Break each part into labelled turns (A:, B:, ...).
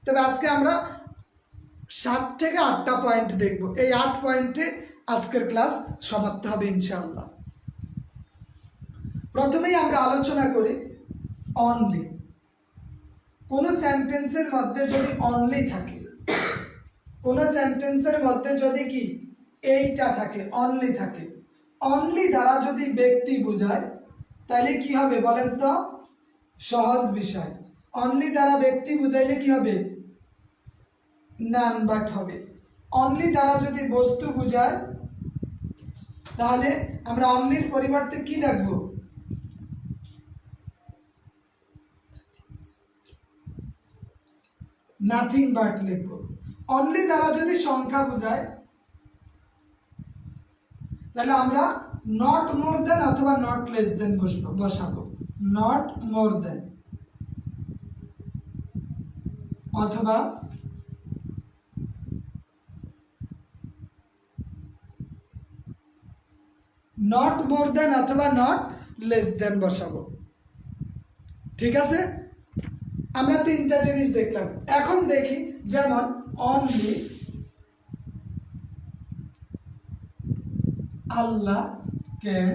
A: তবে আজকে আমরা 7 থেকে 8টা পয়েন্ট দেখব। এই 8 পয়েন্টে আজকের ক্লাস সমাপ্ত হবে ইনশাআল্লাহ। প্রথমেই আমরা আলোচনা করি অনলি। কোন সেন্টেন্সের মধ্যে যদি অনলি থাকে, কোন সেন্টেন্সের মধ্যে যদি কি এইটা থাকে, অনলি থাকে, অনলি দ্বারা যদি ব্যক্তি বোঝায় তাহলে কি হবে বলেন তো? সহজ বিষয়। অনলি দ্বারা ব্যক্তি বুঝাইলে কি হবে? নান বাট হবে। অনলি দ্বারা যদি বস্তু বুঝায় তাহলে আমরা অনলির পরিবর্তে কি রাখবো? নাথিং বাট লিখবো। অনলি দ্বারা যদি সংখ্যা বুঝায় তাহলে আমরা নট মোর দেন অথবা নট লেস দেন বসাবো। নট মোর দেন অথবা নট মোর দেন অথবা নট লেস দেন বসাবো। ঠিক আছে, আমরা 3টা জিনিস দেখলাম। এখন দেখি যেমন অনলি আল্লাহ ক্যান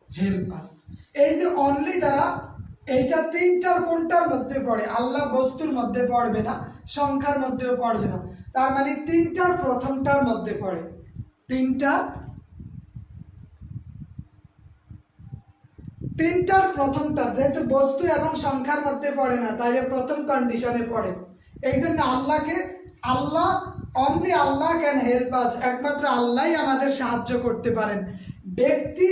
A: হেল্প আস। এই যে অনলি দ্বারা, এইটা 3টার কোনটার মধ্যে পড়ে? আল্লাহ বস্তুর মধ্যে পড়বে না, সংখ্যার মধ্যেও পড়বে না, তার মানে 3টার প্রথমটার মধ্যে পড়ে। 3টার প্রথমটার, যেহেতু বস্তু এবং সংখ্যার মধ্যে পড়ে না তাই প্রথম কন্ডিশনে পড়ে। এই জন্য Allah only Allah can help us, একমাত্র আল্লাহই আমাদের সাহায্য করতে পারেন। ব্যক্তি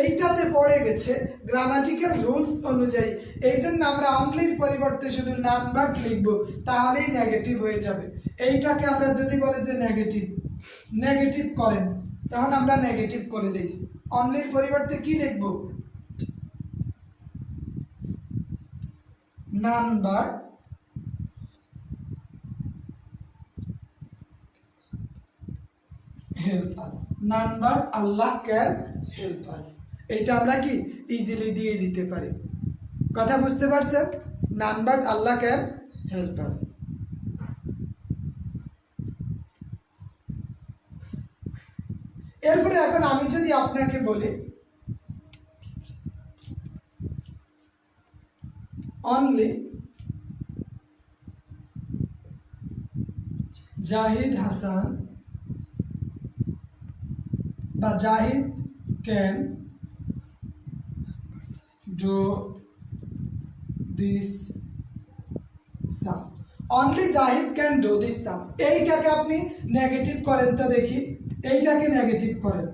A: এইটাতে পড়ে গেছে গ্রামাটিক্যাল রুলস অনুযায়ী, এই জন্য আমরা অনলির পরিবর্তে শুধু নান বাট লিখব, তাহলেই নেগেটিভ হয়ে যাবে। এইটাকে আমরা যদি বলি যে নেগেটিভ করেন, তখন আমরা নেগেটিভ করে দিই। অনলির পরিবর্তে কি লিখব? None but help us, none but Allah can help আস। এটা আমরা কি ইজিলি দিয়ে দিতে পারি। কথা বুঝতে পারছেন? None but Allah can help আস। এরপরে এখন আমি যদি আপনাকে বলি অনলি জাহিদ হাসান বা Zahid can do this sum, only Zahid can do this sum. এইটাকে আপনি নেগেটিভ করেন তো দেখি, এইটাকে নেগেটিভ করেন।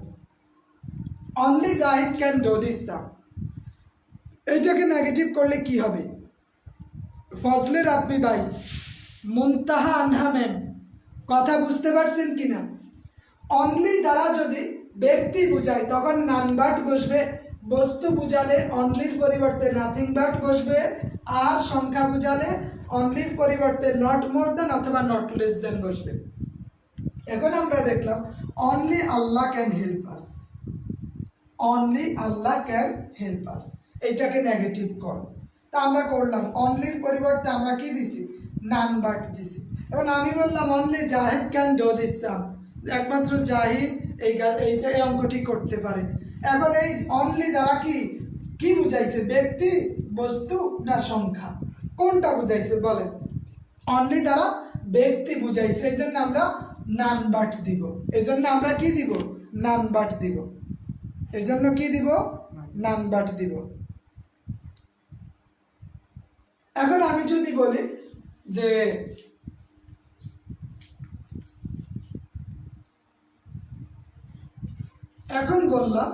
A: Only Zahid can do this sum, এইটাকে নেগেটিভ করলে কি হবে? ফজলে রাব্বি ভাই, মুনতাহা আনহা ম্যাম, কথা বুঝতে পারছেন কিনা? অনলি দ্বারা যদি ব্যক্তি বুঝায় তখন নান বাট বসবে, বস্তু বুঝালে অনলির পরিবর্তে নাথিং বাট বসবে, আর সংখ্যা বুঝালে অনলির পরিবর্তে নট মোর দেন অথবা নট লেস দেন বসবে। এখন আমরা দেখলাম only Allah can help us, only Allah can help আস, এইটাকে নেগেটিভ কর। তা আমরা করলাম, অনলির পরিবর্তে আমরা কি দিছি? নান বাট দিছি। এখন আমি বললাম only Zahid can do this sum, একমাত্র জাহিদ এইটা এই অঙ্কটি করতে পারে। এখন এই অনলি দ্বারা কি বুঝাইছে? ব্যক্তি, বস্তু না সংখ্যা? কোনটা বুঝাইছে বলেন? অনলি দ্বারা ব্যক্তি বুঝাইছে, এই জন্য আমরা নান বাট দিব। এই জন্য আমরা কি দিব? নান বাট দিব। এই জন্য কি দিব? নান বাট দিব। এখন আমি যদি বলি যে এখন বললাম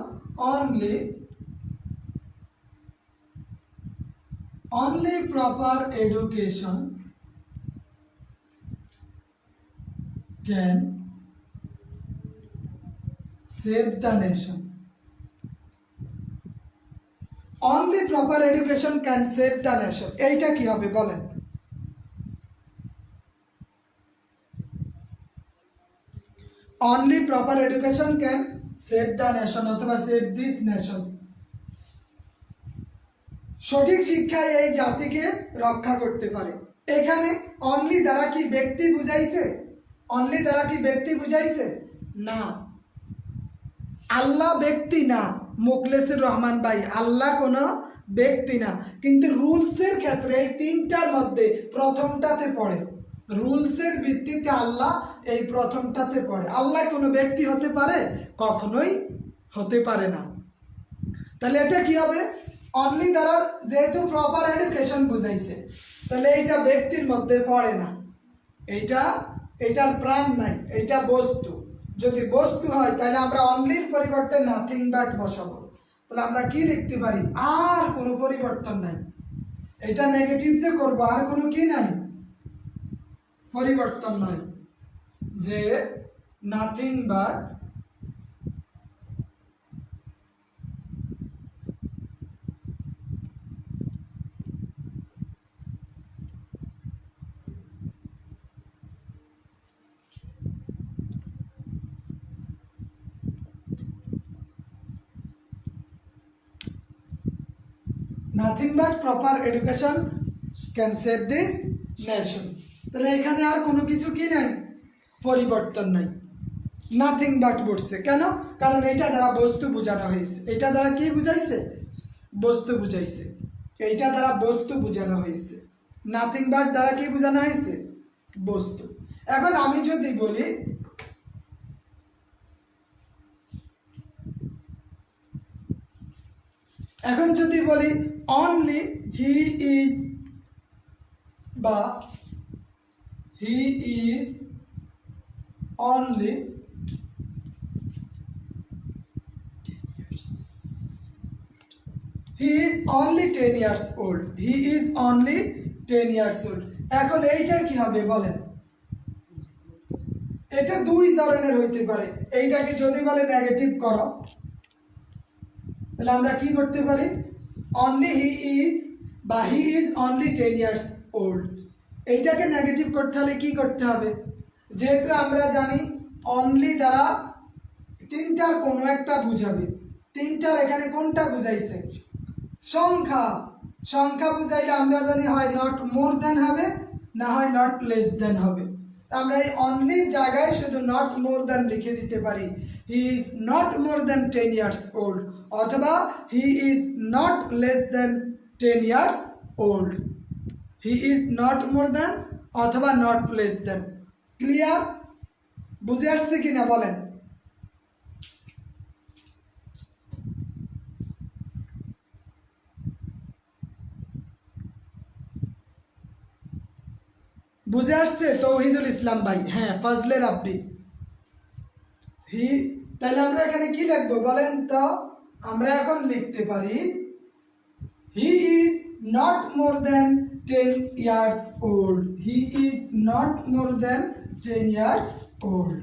A: only proper education can save the nation, only proper education can save the nation, এইটা কি হবে বলেন? Only proper education can save the nation অথবা সেভ দিস নেশন, সঠিক শিক্ষায় এই জাতিকে রক্ষা করতে পারে। এখানে অনলি দ্বারা কি ব্যক্তি বুঝাইছে? অনলি দ্বারা কি ব্যক্তি বুঝাইছে? না, আল্লাহ ব্যক্তি না মুখলেসুর রহমান ভাই, আল্লাহ কোনো ব্যক্তি না। কিন্তু রুলসের ক্ষেত্রে এই তিনটার মধ্যে প্রথমটাতে পড়ে। রুলসের ভিত্তিতে আল্লাহ এই প্রথমটাতে পড়ে। আল্লাহ কোনো ব্যক্তি হতে পারে? কখনোই হতে পারে না। তাহলে এটা কি হবে? অনলি দ্বারা যেহেতু প্রপার এডুকেশন বুঝাইছে, তাহলে এইটা ব্যক্তির মধ্যে পড়ে না। এটার প্রাণ নাই, এটা বস্তু। যদি বস্তু হয় তাহলে আমরা অনলির পরিবর্তে নাথিং বাট বসাবো। তাহলে আমরা কি লিখতে পারি? আর কোনো পরিবর্তন নাই। এটা নেগেটিভ যে করবো, আর কোনো কি নাই, পরিবর্তন নাই, যে nothing but nothing but proper education can save this nation. তাহলে এখানে আর কোনো কিছু কি নাই, পরিবর্তন নাই, নাথিং বাট বসছে। কেন? কারণ এটা দ্বারা বস্তু বোঝানো হয়েছে। এটা দ্বারা কি বুঝাইছে? বস্তু বুঝাইছে। এইটা দ্বারা বস্তু বোঝানো হয়েছে। নাথিং বাট দ্বারা কি বোঝানো হয়েছে? বস্তু। এখন আমি যদি বলি অনলি হি ইজ, বা he is only He is only 10 years old. He is only 10 years old. এখন এইটা কি হবে বলেন? এটা দুই ধরনের হইতে পারে। এইটাকে যদি বলে নেগেটিভ করো, তাহলে আমরা কি করতে পারি? অনলি হি ইজ বা he is only 10 years old, এইটাকে নেগেটিভ করতে হলে কি করতে হবে? যেহেতু আমরা জানি অনলি দ্বারা তিনটার কোনো একটা বুঝাবে। তিনটার এখানে কোনটা বুঝাইছে? সংখ্যা। সংখ্যা বুঝাইলে আমরা জানি হয় নট মোর দেন হবে, না হয় নট লেস দেন হবে। আমরা এই অনলির জায়গায় শুধু নট মোর দেন লিখে দিতে পারি। He is not more than 10 years old, অথবা he is not less than 10 years old। He is not more than অথবা নট লেস দেন। ক্লিয়ার? বুঝে আসছে কিনা বলেন? বুঝে আসছে তৌহিদুল ইসলাম ভাই? হ্যাঁ, ফজলে রাব্বি। হি, তাহলে আমরা এখানে কি লিখবো বলেন তো? আমরা এখন লিখতে পারি he is not more than 10 years old. He is not more than 10 years old.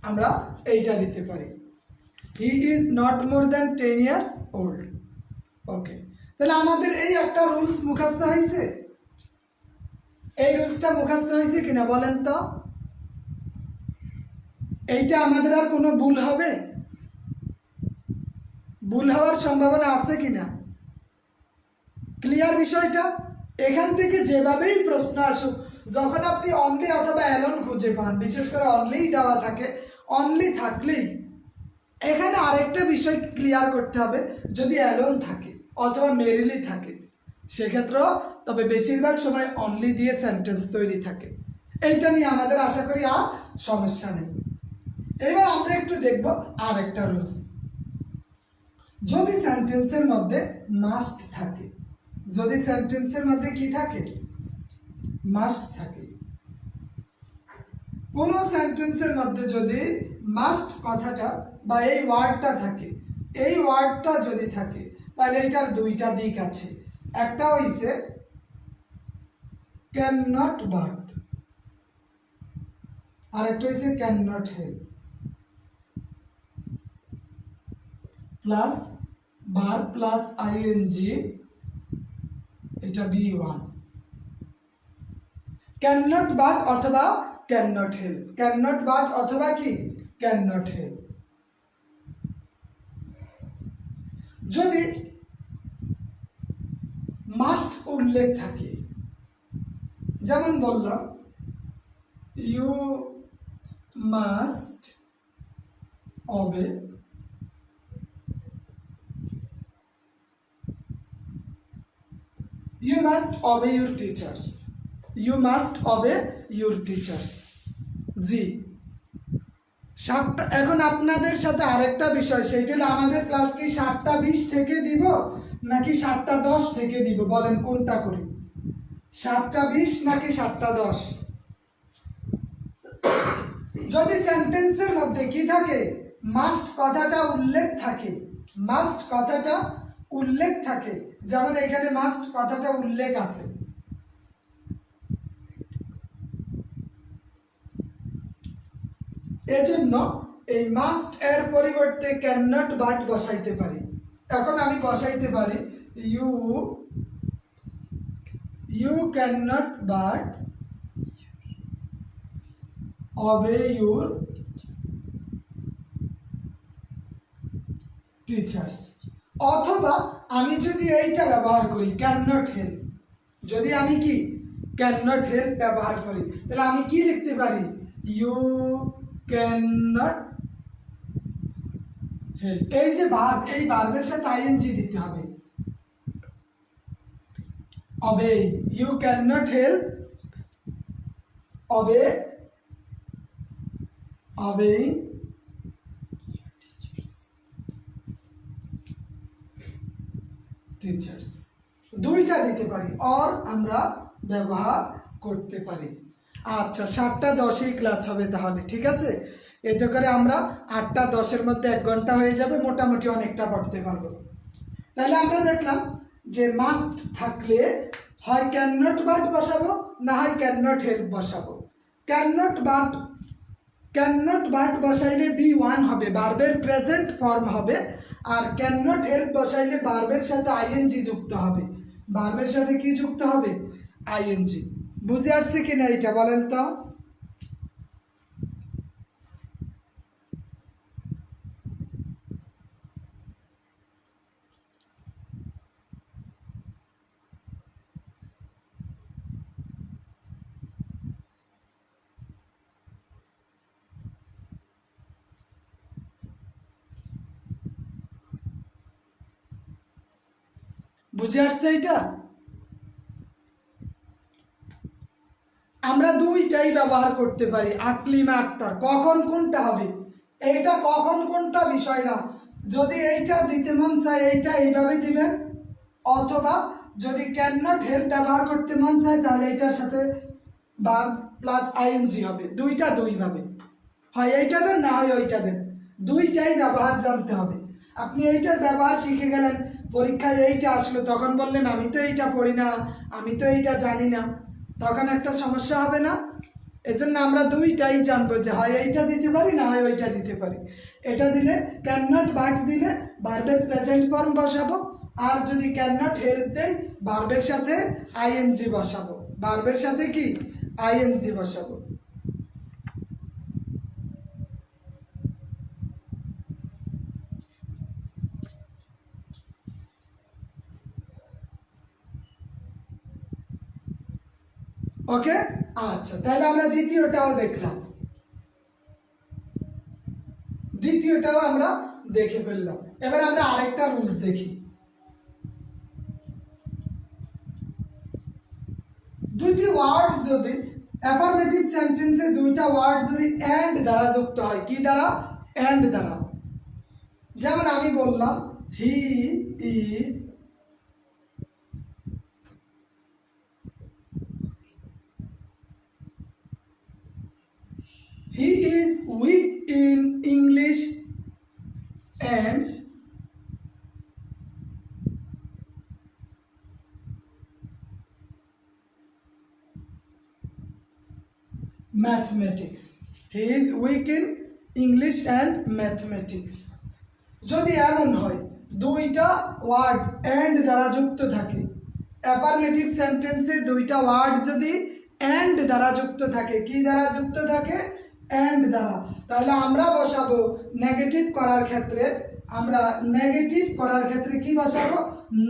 A: আমরা এইটা দিতে পারি, he is not more than 10 years old. Okay, তাহলে আমাদের এই একটা রুলস মুখস্থ হয়েছে। এই রুলসটা মুখস্থ হয়েছে কিনা বলেন তো? এইটা আমাদের আর কোনো ভুল হবে? ভুল হওয়ার সম্ভাবনা আছে কিনা? ক্লিয়ার বিষয়টা? এখান থেকে যেভাবেই প্রশ্ন আসুক, যখন আপনি অনলি অথবা অ্যালোন খুঁজে পান, বিশেষ করে অনলিই দেওয়া থাকে, অনলি থাকলেই এখানে আরেকটা বিষয় ক্লিয়ার করতে হবে, যদি অ্যালোন থাকে অথবা মেরিলি থাকে সেক্ষেত্রেও, তবে বেশিরভাগ সময় অনলি দিয়ে সেন্টেন্স তৈরি থাকে। এইটা নিয়ে আমাদের আশা করি আর সমস্যা নেই। এবার আমরা একটু দেখব আরেকটা রুলস। যদি সেন্টেন্সের মধ্যে মাস্ট থাকে, যদি সেন্টেন্সের মধ্যে কি থাকে? মাস্ট থাকে। কোন সেন্টেন্সের মধ্যে যদি মাস্ট কথাটা বা এই ওয়ার্ডটা থাকে, এই ওয়ার্ডটা যদি থাকে, তাহলে এটার দুইটা দিক আছে। একটা হইছে ক্যান নট বাট, আর একটা হইছে can not help, plus bar plus ING, এটা B1। ক্যান নট বাট অথবা can not help, can not but অথবা কি ক্যান নট হেল্প। যদি মাস্ট উল্লেখ থাকে, যেমন বললাম you must obey you must obey your teachers, you must obey your teachers। জি, এখন আপনাদের সাথে আরেকটা বিষয়, সেটা হলো আমাদের ক্লাস কি 7:20 থেকে দিব নাকি 7:10 থেকে দিব? বলেন কোনটা করি, 7:20 নাকি 7:10? যদি সেন্টেন্সের মধ্যে কি থাকে, মাস্ট কথাটা উল্লেখ থাকে, মাস্ট কথাটা উল্লেখ থাকে, যেমন এখানে মাস্ট কথাটা উল্লেখ আছে, এজন্য এই মাস্ট এর পরিবর্তে ক্যান নট বাট বসাইতে পারি। এখন আমি বসাইতে পারি you can not but obey your teachers। অথবা আমি যদি এইটা ব্যবহার করি ক্যান নট হেল্প, যদি আমি কি ক্যান নট হেল্প ব্যবহার করি, তাহলে আমি কি লিখতে পারি, ইউ ক্যান নট হেল্প। এই যে ভার্ব, এই ভার্বের সাথে আইএনজি দিতে হবে, obey, you cannot help obeying teachers। দুইটা দিতে পারি, অর আমরা ব্যবহার করতে পারি। আচ্ছা, 7:10 ক্লাস হবে তাহলে, ঠিক আছে? এতে করে আমরা 8:10 মধ্যে 1 ঘন্টা হয়ে যাবে, মোটামুটি অনেকটা পড়তে পারবো। তাহলে আমরা দেখলাম যে মাস্ট থাকলে হয় ক্যান নট বাট বসাবো, না হয় ক্যান নট হেল্প বসাবো। ক্যান নট বাট বসাইলে B1 হবে, ভার্বের প্রেজেন্ট ফর্ম হবে, আর ক্যান নট হেল্প বসাইলে ভার্বের সাথে আইএনজি যুক্ত হবে। ভার্বের সাথে কি যুক্ত হবে? আইএনজি। বুঝে আসছে কিনা এটা বলেন তো? বুঝে আসছে এটা? আমরা দুইটাই ব্যবহার করতে পারি, আকলিমা আক্তার। কখন কোনটা হবে, এইটা কখন কোনটা বিষয় না। যদি এইটা দিতে মন চায় এইটা এইভাবে দিবেন, অথবা যদি ক্যান নট হেল্প ব্যবহার করতে মন চায় তাহলে এইটার সাথে ভার্ব প্লাস আইএনজি হবে। দুইটা দুইভাবে, হয় এইটা দেন না হয় ওইটা দেন, দুইটাই ব্যবহার জানতে হবে। আপনি এইটার ব্যবহার শিখে গেলেন, পরীক্ষায় এইটা আসলো, তখন বললেন আমি তো এইটা পড়ি না, আমি তো এইটা জানি না, তখন একটা সমস্যা হবে না? এজন্য আমরা দুইটাই জানবো, যে হয় এইটা দিতে পারি না হয় ওইটা দিতে পারি। এটা দিলে ক্যান নট বাট দিলে ভার্বের প্রেজেন্ট ফর্ম বসাবো, আর যদি ক্যান নট হেল্প দেয় ভার্বের সাথে আইএনজি বসাবো, ভার্বের সাথে কি আইএনজি বসাবো। ওকে, আচ্ছা, তাহলে আমরা দ্বিতীয়টাও দেখলাম, দ্বিতীয়টাও আমরা দেখে ফেললাম। এবার আমরা আরেকটা রুলস দেখি। দুইটি ওয়ার্ড যদি অ্যাফার্মেটিভ সেন্টেন্সে দুইটা ওয়ার্ড যদি এন্ড দ্বারা যুক্ত হয়, কি দ্বারা? এন্ড দ্বারা। যেমন আমি বললাম he is weak in English and mathematics। He is weak in English and mathematics। যদি এমন হয় দুইটা ওয়ার্ড এন্ড দ্বারা যুক্ত থাকে, অ্যাফার্মেটিভ সেন্টেন্সে দুইটা ওয়ার্ড যদি এন্ড দ্বারা যুক্ত থাকে, কি দ্বারা যুক্ত থাকে? এন্ড দ্বারা। তাহলে আমরা বসাবো নেগেটিভ করার ক্ষেত্রে আমরা নেগেটিভ করার ক্ষেত্রে কি বসাবো,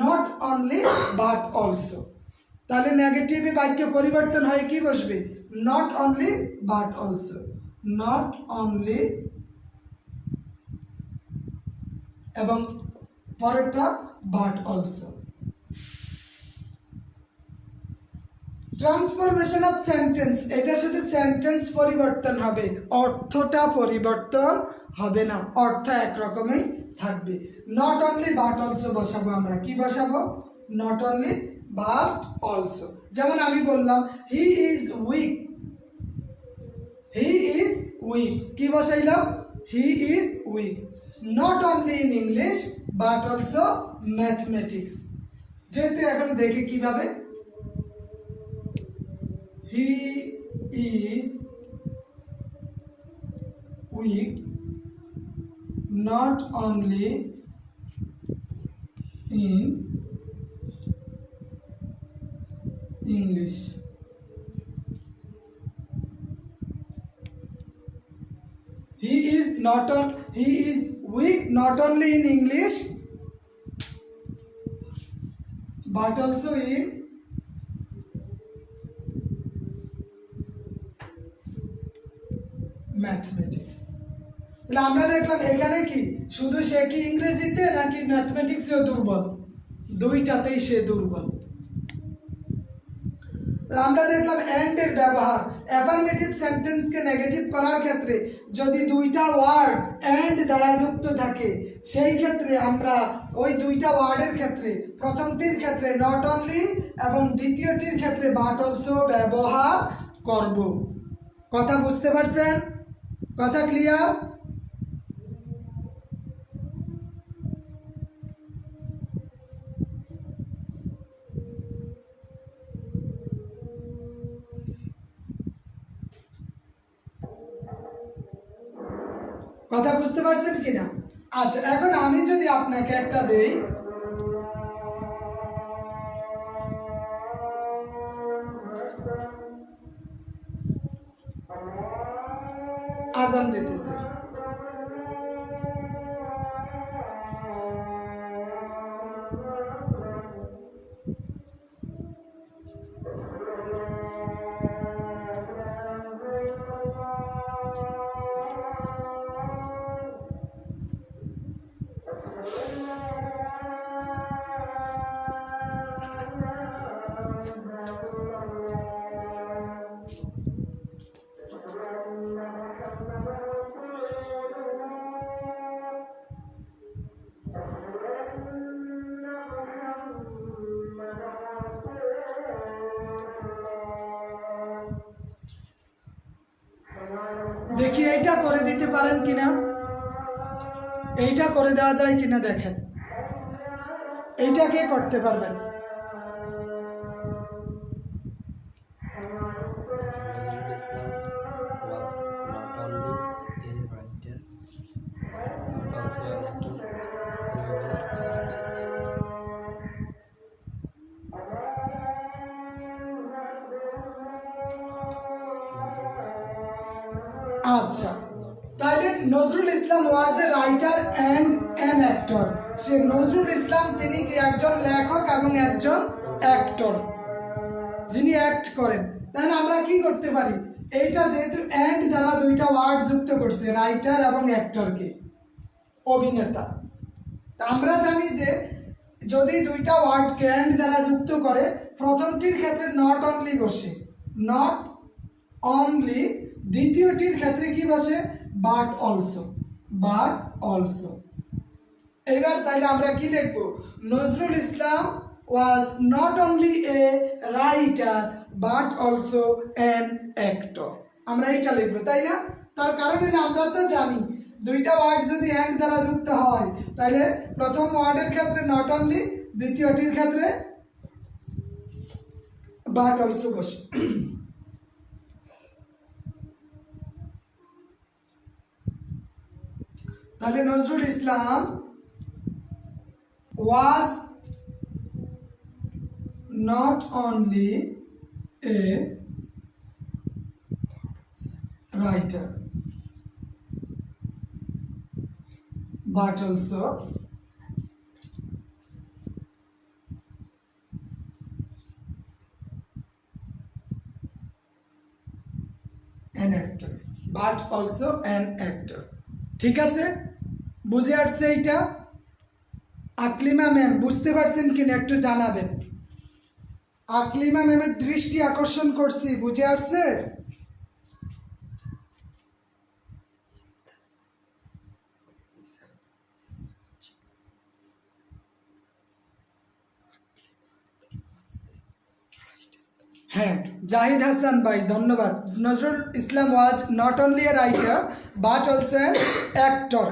A: নট অনলি বাট অলসো। তাহলে নেগেটিভে বাক্য পরিবর্তন হয়ে কি বসবে, not only but also, not only এবং পরেরটা but also. Transformation of sentence, এটা শুধু সেন্টেন্স পরিবর্তন হবে, অর্থটা পরিবর্তন হবে না, অর্থ একরকমই থাকবে। নট অনলি বাট অলসো বসাবো, আমরা কি বসাবো, নট অনলি বাট অলসো। যেমন আমি বললাম he is weak, he is weak, কি বসাইলাম, he is weak. Not only in English but also mathematics. যেহেতু এখন দেখি কিভাবে, he is weak not only in English he is weak not only in English but also in mathematics. তাহলে আমরা দেখলাম এখানে কি শুধু সে কি ইংরেজিতে নাকি ম্যাথমেটিক্সেও দুর্বল, দুইটাতেই সে দুর্বল। আমরা দেখলাম এন্ড এর ব্যবহার, অ্যাফার্মেটিভ সেন্টেন্সকে নেগেটিভ করার ক্ষেত্রে যদি দুইটা ওয়ার্ড এন্ড দ্বারা যুক্ত থাকে, সেই ক্ষেত্রে আমরা ওই দুইটা ওয়ার্ডের ক্ষেত্রে প্রথমটির ক্ষেত্রে নট অনলি এবং দ্বিতীয়টির ক্ষেত্রে বাট অলসো ব্যবহার করব। কথা বুঝতে পারছেন? কথা ক্লিয়ার? কথা বুঝতে পারছেন কিনা? আচ্ছা, এখন আমি যদি আপনাকে একটা দেই, আজান দিতেছে, দেখি এইটা করে দিতে পারেন কিনা, এইটা করে দেওয়া যায় কিনা দেখেন, এইটা কে করতে পারবেন? আচ্ছা, তাহলে Nazrul Islam was a writer and an actor. সে নজরুল ইসলাম তিনি কি একজন লেখক এবং একজন অ্যাক্টর, যিনি অ্যাক্ট করেন। তাহলে আমরা কি করতে পারি, এইটা যেহেতু অ্যান্ড দ্বারা দুইটা ওয়ার্ড যুক্ত করছে, রাইটার এবং অ্যাক্টরকে, অভিনেতা, তা আমরা জানি যে যদি দুইটা ওয়ার্ডকে অ্যান্ড দ্বারা যুক্ত করে, প্রথমটির ক্ষেত্রে নট অনলি বসে, নট অনলি, দ্বিতীয়টির ক্ষেত্রে কি বসে, বাট অলসো, বাট অলসো। এবার তাইলে আমরা কি লিখব, Nazrul Islam was not only a writer but also an actor, আমরা এইটা লিখবো, তাই না? তার কারণ হলো আমরা তো জানি দুইটা ওয়ার্ড যদি অ্যান্ড দ্বারা যুক্ত হয়, তাহলে প্রথম ওয়ার্ডের ক্ষেত্রে নট অনলি, দ্বিতীয়টির ক্ষেত্রে বাট অলসো বসে। তাহলে নজরুল ইসলাম was not only a writer but also an actor, but also an actor. ঠিক আছে, বুঝে আসছে এইটা? আকলিমা ম্যাম বুঝতে পারছেন কিনা একটু জানাবেন। আকলিমা ম্যামের দৃষ্টি আকর্ষণ করছি, বুঝে আসছে? হ্যাঁ, জাহিদ হাসান ভাই ধন্যবাদ। Nazrul Islam was not only a writer but also an actor.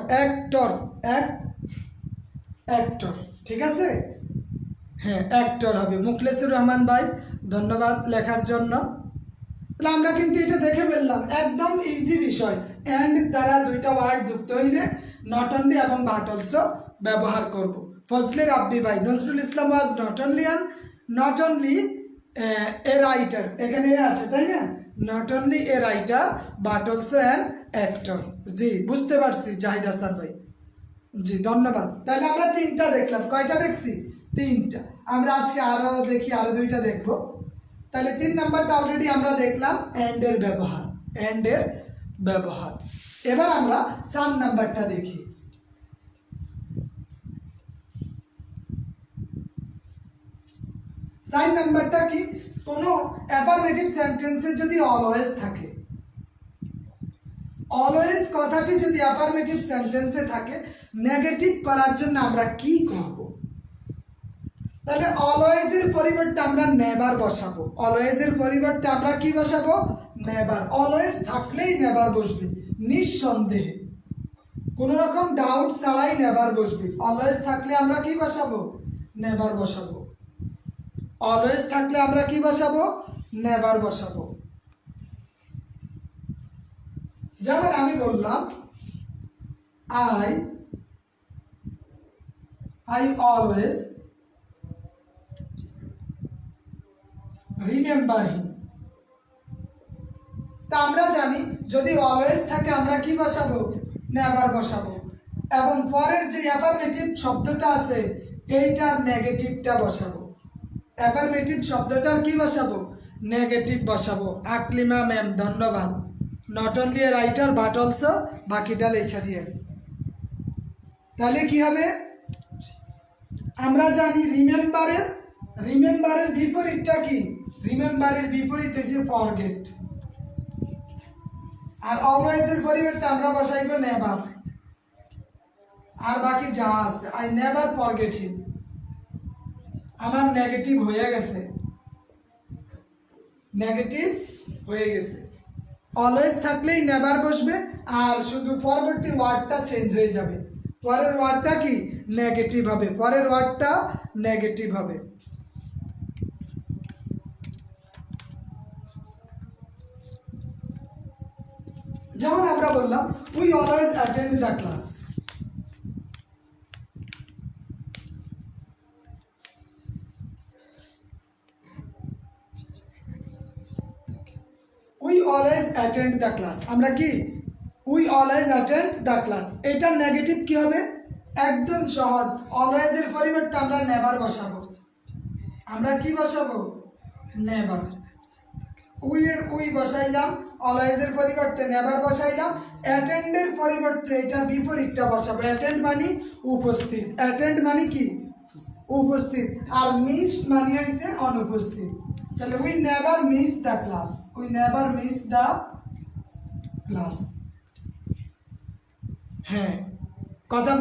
A: Actor, ঠিক আছে? হ্যাঁ, অ্যাক্টর হবে। মুখলেসুর রহমান ভাই ধন্যবাদ লেখার জন্য। তাহলে আমরা কিন্তু এটা দেখে ফেললাম, একদম ইজি বিষয়। অ্যান্ড দ্বারা দুইটা ওয়ার্ড যুক্ত হইলে নট অনলি এবং বাট অলসো ব্যবহার করব। ফজলে রাব্বি ভাই, Nazrul Islam was not only a writer, এখানে এ আছে তাই না? Not only a writer but also an actor. জি বুঝতে পারছি জাহিদ হাসান ভাই, জি ধন্যবাদ। তাহলে আমরা তিনটা দেখলাম, কয়টা দেখছি? তিনটা। আমরা আজকে আরো দেখি, আরো দুইটা দেখবো। তাহলে 3 নাম্বারটা অলরেডি আমরা দেখলাম, এন্ড এর ব্যবহার। এবার আমরা 4 নাম্বারটা দেখি। 4 নাম্বারটা কি? কোনো অ্যাফারমেটিভ সেন্টেন্সে যদি অলওয়েজ থাকে, অলওয়েজ কথাটি যদি অ্যাফারমেটিভ সেন্টেন্সে থাকে, নেগেটিভ করার জন্য আমরা কি করব? তাহলে অলওয়েজ এর পরিবর্তে আমরা নেভার বসাবো। অলওয়েজ এর পরিবর্তে আমরা কি বসাবো? নেভার। অলওয়েজ থাকলেই নেভার বসবে, নিঃসন্দেহে, কোনো রকম ডাউট ছাড়াই নেভার বসবে। অলওয়েজ থাকলে আমরা কি বসাবো? নেভার বসাবো। অলওয়েজ থাকলে আমরা কি বসাবো? নেভার বসাবো। যেমন আমি বললাম I always remember him। তা আমরা জানি যদি অলওয়েজ থাকে আমরা কি বসাবো? নেভার বসাবো। এবং পরের যে অ্যাফারমেটিভ শব্দটা আছে এইটার নেগেটিভটা বসাবো। অ্যাফারমেটিভ শব্দটার কি বসাবো? নেগেটিভ বসাবো। আকলিমা ম্যাম ধন্যবাদ। Not only a writer but also, বাকিটা লেখা দিয়ে। তাহলে কি হবে? আমরা জানি রিমেম্বারের বিপরীতটা কি? রিমেম্বারের বিপরীত হচ্ছে ফরগেট। আর অলওয়েজের পরিবর্তে আমরা বসাইব নেভার। আর বাকি যা আছে, আই নেভার ফরগেট হিম। আমার নেগেটিভ হয়ে গেছে, অলওয়েজ থাকলেই নেভার বসবে, আর শুধু পরবর্তী ওয়ার্ডটা চেঞ্জ হয়ে যাবে। পরের ওয়ার্ডটা কি? নেগেটিভ হবে। যেমন আমরা বললাম we always attend the class. আমরা কি? We always attend the class. এটার নেগেটিভ কি হবে? একদম সহজ, অলওয়েজ এর পরিবর্তে আমরা নেভার বসাবো। আমরা কি বসাবো? নেভার। উই বসাইলাম, অলওয়েজ এর পরিবর্তে নেভার বসাইলাম। অ্যাটেন্ড এর পরিবর্তে এটার বিপরীতটা বসাবো। অ্যাটেন্ড মানে উপস্থিত, অ্যাটেন্ড মানে কি? উপস্থিত। আর মিস মানে হইছে অনুপস্থিত। তাহলে we never miss the class. হ্যাঁ, কথা